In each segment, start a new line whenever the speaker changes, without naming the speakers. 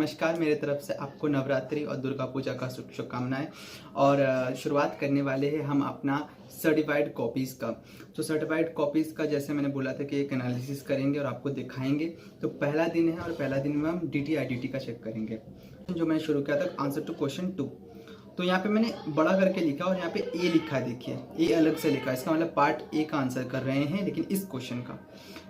नमस्कार मेरे तरफ से आपको नवरात्रि और दुर्गा पूजा का शुभकामनाएं। और शुरुआत करने वाले हैं हम अपना सर्टिफाइड कॉपीज़ का। तो सर्टिफाइड कॉपीज़ का जैसे मैंने बोला था कि एक एनालिसिस करेंगे और आपको दिखाएंगे। तो पहला दिन है और पहला दिन में हम DT का चेक करेंगे। जो मैंने शुरू किया था आंसर टू क्वेश्चन 2। तो यहाँ पे मैंने बड़ा करके लिखा और यहाँ पे ए लिखा है, देखिए ए अलग से लिखा है, इसका मतलब पार्ट ए का आंसर कर रहे हैं लेकिन इस क्वेश्चन का।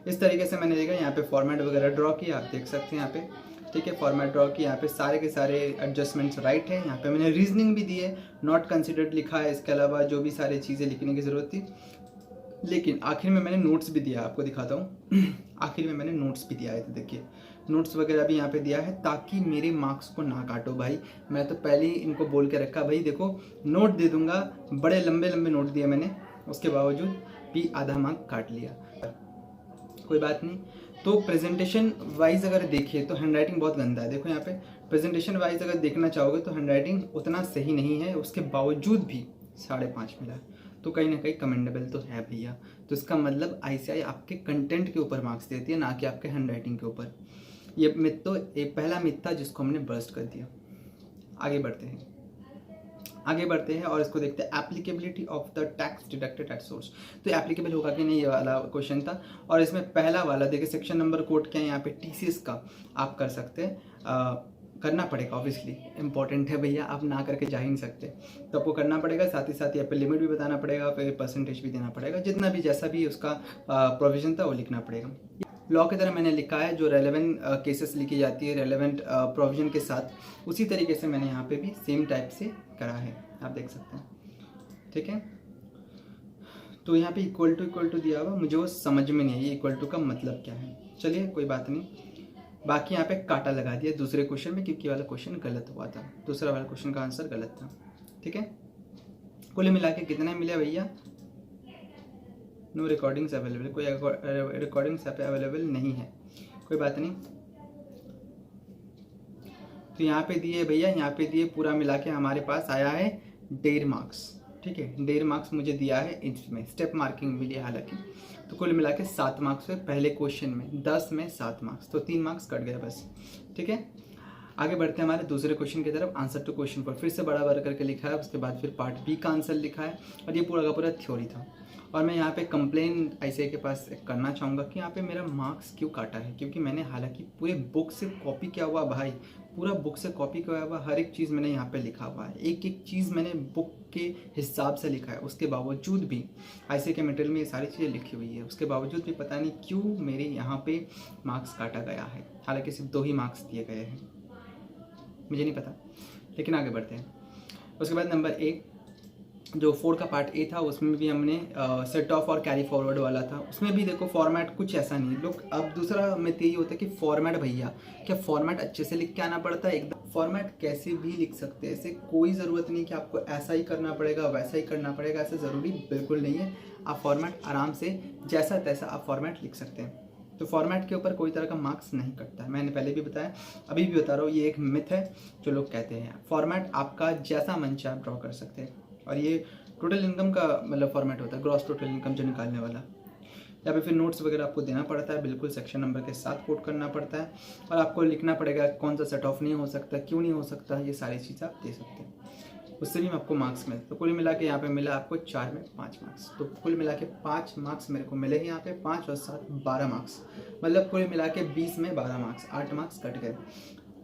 इस तरीके से मैंने देखा, यहाँ पे फॉर्मेट वगैरह ड्रॉ किया, आप देख सकते हैं यहाँ पे, ठीक है, फॉर्मेट ड्रॉ किया, यहाँ पे सारे के सारे एडजस्टमेंट्स राइट है। यहाँ पे मैंने रीजनिंग भी दी है, नॉट कंसिडर्ड लिखा है, इसके अलावा जो भी सारी चीज़ें लिखने की ज़रूरत थी। लेकिन आखिर में मैंने नोट्स भी दिया, आपको दिखाता हूँ आखिर में मैंने नोट्स भी दिया है, तो देखिए नोट्स वगैरह भी यहाँ पे दिया है ताकि मेरे मार्क्स को ना काटो भाई। मैं तो पहले ही इनको बोल के रखा भाई, देखो नोट दे दूंगा, बड़े लंबे लंबे नोट दिए मैंने, उसके बावजूद भी आधा मार्क काट लिया, कोई बात नहीं। तो प्रेजेंटेशन वाइज अगर देखिए तो हैंडराइटिंग बहुत गंदा है, देखो यहाँ पे प्रेजेंटेशन वाइज अगर देखना चाहोगे तो हैंडराइटिंग उतना सही नहीं है, उसके बावजूद भी 5.5 मिला, तो कहीं ना कहीं कमेंडेबल तो है भैया। तो इसका मतलब ICI आपके कंटेंट के ऊपर मार्क्स देती है, ना कि आपके हैंडराइटिंग के ऊपर। ये मिथ तो एक पहला मिथ था जिसको हमने बर्स्ट कर दिया। आगे बढ़ते हैं और इसको देखते हैं, applicability of the tax deducted at source. तो एप्लीकेबल होगा कि नहीं, ये वाला क्वेश्चन था। और इसमें पहला वाला देखिए, सेक्शन नंबर कोड क्या है, यहाँ पे TCS का आप कर सकते हैं, करना पड़ेगा, ऑब्वियसली इंपॉर्टेंट है भैया, आप ना करके जा ही नहीं सकते, तो आपको करना पड़ेगा। साथ ही साथ यहाँ पे लिमिट भी बताना पड़ेगा, फिर परसेंटेज भी देना पड़ेगा, जितना भी जैसा भी उसका प्रोविजन था वो लिखना पड़ेगा। लॉ की तरह मैंने लिखा है, जो रेलेवेंट केसेस लिखी जाती है रेलेवेंट प्रोविजन के साथ, उसी तरीके से मैंने यहाँ पे भी सेम टाइप से करा है, आप देख सकते हैं, ठीक है। तो यहाँ पे इक्वल टू दिया हुआ, मुझे वो समझ में नहीं आई इक्वल टू का मतलब क्या है, चलिए कोई बात नहीं। बाकी यहाँ पे काटा लगा दिया दूसरे क्वेश्चन में, क्योंकि वाला क्वेश्चन गलत हुआ था, दूसरा वाला क्वेश्चन का आंसर गलत था, ठीक है। कुल मिला के कितने मिले भैया, नो रिकॉर्डिंग्स अवेलेबल, कोई रिकॉर्डिंग्स यहाँ पे अवेलेबल नहीं है, कोई बात नहीं। तो यहाँ पे दिए भैया, यहाँ पे दिए, पूरा मिला के हमारे पास आया है 1.5 मार्क्स, ठीक है। 1.5 मार्क्स मुझे दिया है इसमें, स्टेप मार्किंग मिली है हालांकि। तो कुल मिला के 7 मार्क्स हुए पहले क्वेश्चन में, 10 में 7 मार्क्स, तो 3 मार्क्स कट गए बस, ठीक है। आगे बढ़ते हैं हमारे दूसरे क्वेश्चन की तरफ। आंसर टू क्वेश्चन पर फिर से बड़ा बड़ा करके लिखा है, उसके बाद फिर पार्ट बी का आंसर लिखा है, और ये पूरा का पूरा थ्योरी था। और मैं यहाँ पे कंप्लेन ICI के पास करना चाहूँगा कि यहाँ पे मेरा मार्क्स क्यों काटा है, क्योंकि मैंने हालांकि पूरे बुक से कॉपी किया हुआ भाई, पूरा बुक से कॉपी किया हुआ, हर एक चीज़ मैंने यहाँ पे लिखा हुआ है, एक एक चीज़ मैंने बुक के हिसाब से लिखा है। उसके बावजूद भी ICI के मटेरियल में ये सारी चीज़ें लिखी हुई है, उसके बावजूद भी पता नहीं क्यों मेरे यहाँ पे मार्क्स काटा गया है। हालांकि सिर्फ 2 ही मार्क्स दिए गए हैं, मुझे नहीं पता, लेकिन आगे बढ़ते हैं। उसके बाद नंबर 1 जो 4 का पार्ट ए था, उसमें भी हमने सेट ऑफ और कैरी फॉरवर्ड वाला था, उसमें भी देखो फॉर्मेट कुछ ऐसा नहीं लोग। अब दूसरा में यही होता है कि फॉर्मेट भैया, क्या फॉर्मेट अच्छे से लिख के आना पड़ता है, एकदम फॉर्मेट कैसे भी लिख सकते हैं, ऐसे कोई ज़रूरत नहीं कि आपको ऐसा ही करना पड़ेगा वैसा ही करना पड़ेगा, ऐसा ज़रूरी बिल्कुल नहीं है। आप फॉर्मेट आराम से जैसा तैसा आप फॉर्मेट लिख सकते हैं, तो फॉर्मेट के ऊपर कोई तरह का मार्क्स नहीं कटता है। मैंने पहले भी बताया, अभी भी बता रहा हूँ, ये एक मिथ है जो लोग कहते हैं। फॉर्मेट आपका जैसा मन चाहे आप ड्रॉ कर सकते हैं, और ये टोटल इनकम का मतलब फॉर्मेट होता है, ग्रॉस टोटल इनकम जो निकालने वाला। या फिर नोट्स वगैरह आपको देना पड़ता है, बिल्कुल सेक्शन नंबर के साथ कोड करना पड़ता है, और आपको लिखना पड़ेगा कौन सा सेट ऑफ नहीं हो सकता, क्यों नहीं हो सकता, ये सारी चीज़ें आप दे सकते हैं, उससे भी आपको मार्क्स मिले। तो कुल मिला के यहाँ पे मिला आपको 4 में 5 मार्क्स, तो कुल मिला के 5 मार्क्स मेरे को मिले हैं यहाँ पे, 5 और 7 12 मार्क्स, मतलब कुल मिला के 20 में 12 मार्क्स, 8 मार्क्स कट गए।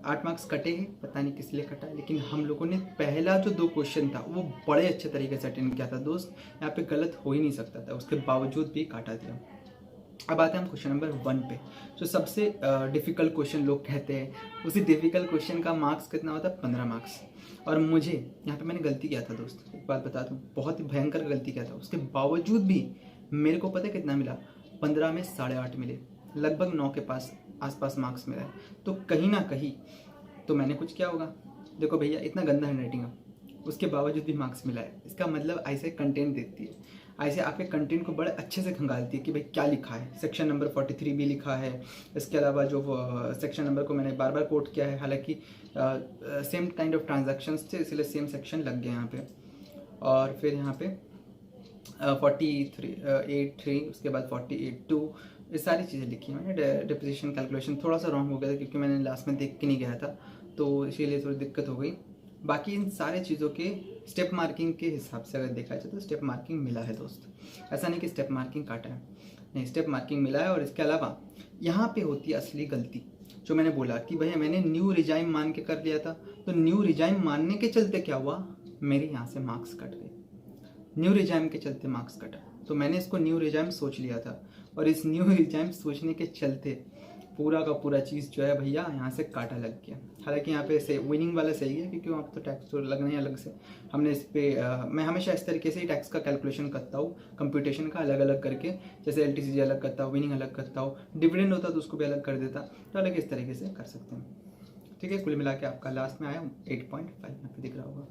8 मार्क्स कटे हैं, पता नहीं किस लिए कटा, लेकिन हम लोगों ने पहला जो 2 क्वेश्चन था वो बड़े अच्छे तरीके से अटेंड किया था दोस्त, यहाँ पे गलत हो ही नहीं सकता था, उसके बावजूद भी काटा दिया। अब आते हैं हम क्वेश्चन नंबर 1 पे, जो सबसे डिफ़िकल्ट क्वेश्चन लोग कहते हैं, उसी डिफ़िकल्ट क्वेश्चन का मार्क्स कितना होता है, 15 मार्क्स। और मुझे यहाँ पे मैंने गलती किया था दोस्त, एक बात बता दूँ, बहुत ही भयंकर गलती किया था, उसके बावजूद भी मेरे को पता है कितना मिला, 15 में 8.5 मिले, लगभग 9 के पास आसपास मार्क्स मिला है। तो कहीं ना कहीं तो मैंने कुछ किया होगा। देखो भैया, इतना गंदा हैंडराइटिंग है, उसके बावजूद भी मार्क्स मिला है, इसका मतलब ICI कंटेंट देखती है, ICI आपके कंटेंट को बड़े अच्छे से खंगालती है कि भाई क्या लिखा है। सेक्शन नंबर 43 भी लिखा है, इसके अलावा जो सेक्शन नंबर को मैंने बार बार कोट किया है, हालांकि सेम काइंड ऑफ ट्रांजैक्शंस थे इसलिए सेम सेक्शन लग गए यहाँ पे। और फिर यहाँ पे 43 उसके बाद 48 ये सारी चीज़ें लिखी हैं मैंने। डिप्रिसिएशन कैलकुलेशन थोड़ा सा रॉन्ग हो गया था क्योंकि मैंने लास्ट में देख के नहीं गया था, तो इसीलिए थोड़ी दिक्कत हो गई। बाकी इन सारे चीज़ों के स्टेप मार्किंग के हिसाब से अगर देखा जाए तो स्टेप मार्किंग मिला है दोस्त, ऐसा नहीं कि स्टेप मार्किंग काटा है, नहीं, स्टेप मार्किंग मिला है। और इसके अलावा यहाँ पे होती है असली गलती, जो मैंने बोला कि भैया मैंने न्यू रिजाइम मान के कर लिया था, तो न्यू रिजाइम मानने के चलते क्या हुआ, मेरे यहाँ से मार्क्स कट गए। न्यू रिजाइम के चलते मार्क्स कटा, तो मैंने इसको न्यू रिजाइम सोच लिया था, और इस न्यू रिजाइम सोचने के चलते पूरा का पूरा चीज़ जो है भैया यहाँ से काटा लग गया। हालांकि यहाँ पे से विनिंग वाला सही है, क्योंकि वहाँ पे तो टैक्स तो लगना ही अलग से। हमने इस पर मैं हमेशा इस तरीके से ही टैक्स का कैलकुलेशन करता हूँ, कंप्यूटेशन का अलग अलग करके, जैसे LTCG अलग करता हूँ, विनिंग अलग करता हूँ, डिविडेंड होता तो उसको भी अलग कर देता, तो अलग इस तरीके से कर सकते हैं। ठीक है, कुल मिला के आपका लास्ट में आया 8.5, यहाँ पे दिख रहा होगा।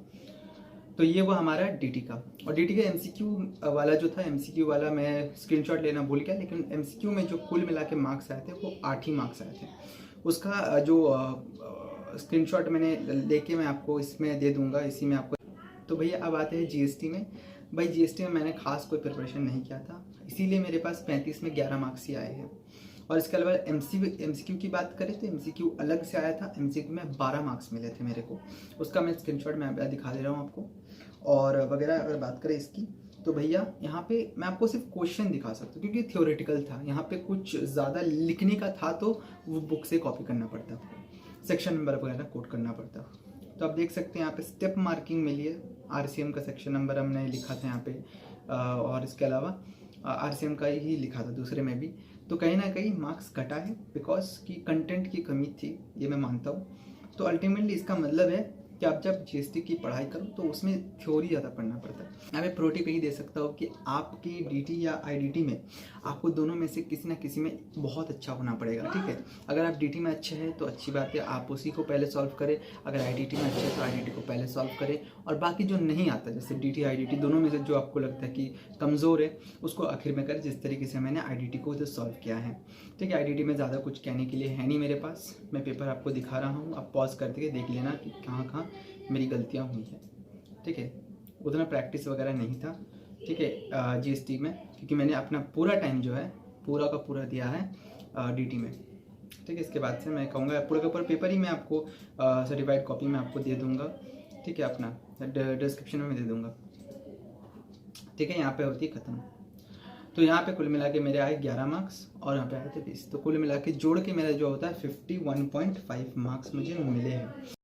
तो ये वो हमारा DT का। और DT का MCQ वाला जो था, MCQ वाला मैं स्क्रीनशॉट लेना भूल गया, लेकिन MCQ में जो कुल मिला के मार्क्स आए थे वो 8 ही मार्क्स आए थे। उसका जो स्क्रीनशॉट मैंने लेके मैं आपको इसमें दे दूंगा, इसी में आपको। तो भैया अब आते हैं GST में। भाई GST में मैंने खास कोई प्रिपरेशन नहीं किया था, इसीलिए मेरे पास 35 में 11 मार्क्स ही आए हैं। और इसके अलावा MCQ की बात करें तो MCQ अलग से आया था, MCQ में 12 मार्क्स मिले थे मेरे को, उसका मैं स्क्रीनशॉट मैं दिखा दे रहा हूँ आपको। और वगैरह अगर बात करें इसकी, तो भैया यहाँ पे मैं आपको सिर्फ क्वेश्चन दिखा सकता हूँ, क्योंकि थियोरेटिकल था, यहाँ पे कुछ ज़्यादा लिखने का था, तो वो बुक से कॉपी करना पड़ता, सेक्शन नंबर वगैरह कोट करना पड़ता। तो आप देख सकते हैं यहाँ पे स्टेप मार्किंग मिली है, RCM का सेक्शन नंबर हमने लिखा था यहाँ पे, और इसके अलावा RCM का ही लिखा था दूसरे में भी। तो कहीं ना कहीं मार्क्स कटा है, बिकॉज की कंटेंट की कमी थी, ये मैं मानता हूँ। तो अल्टीमेटली इसका मतलब है कि आप जब GST की पढ़ाई करो तो उसमें थ्योरी ज़्यादा पढ़ना पड़ता है। यहाँ मैं प्रो टिप यही दे सकता हूँ कि आपकी DT या IDT में आपको दोनों में से किसी ना किसी में बहुत अच्छा होना पड़ेगा, ठीक है। अगर आप DT में अच्छे हैं तो अच्छी बात है, आप उसी को पहले सॉल्व करें। अगर IDT में अच्छे हैं तो IDT को पहले सॉल्व करें, और बाकी जो नहीं आता, जैसे DT IDT दोनों में से जो आपको लगता है कि कमज़ोर है, उसको आखिर में करें, जिस तरीके से मैंने IDT को इधर सॉल्व किया है। ठीक है, IDT में ज़्यादा कुछ कहने के लिए है नहीं मेरे पास, मैं पेपर आपको दिखा रहा हूँ, आप पॉज करके देख लेना कि कहाँ कहाँ मेरी गलतियाँ हुई हैं। ठीक है, उतना प्रैक्टिस वगैरह नहीं था, ठीक है, GST में, क्योंकि मैंने अपना पूरा टाइम जो है पूरा का पूरा दिया है DT में। ठीक है, इसके बाद से मैं कहूँगा पूरा का पूरा पेपर ही मैं आपको सर्टिफाइड कॉपी में आपको दे दूँगा। ठीक है, अपना डिस्क्रिप्शन में दे दूँगा। ठीक है, यहाँ पे होती है ख़त्म। तो यहाँ पे कुल मिला के मेरे आए 11 मार्क्स, और यहाँ पे आए थे 20, तो कुल मिला के जोड़ के मेरा जो होता है 51.5 मार्क्स मुझे मिले हैं।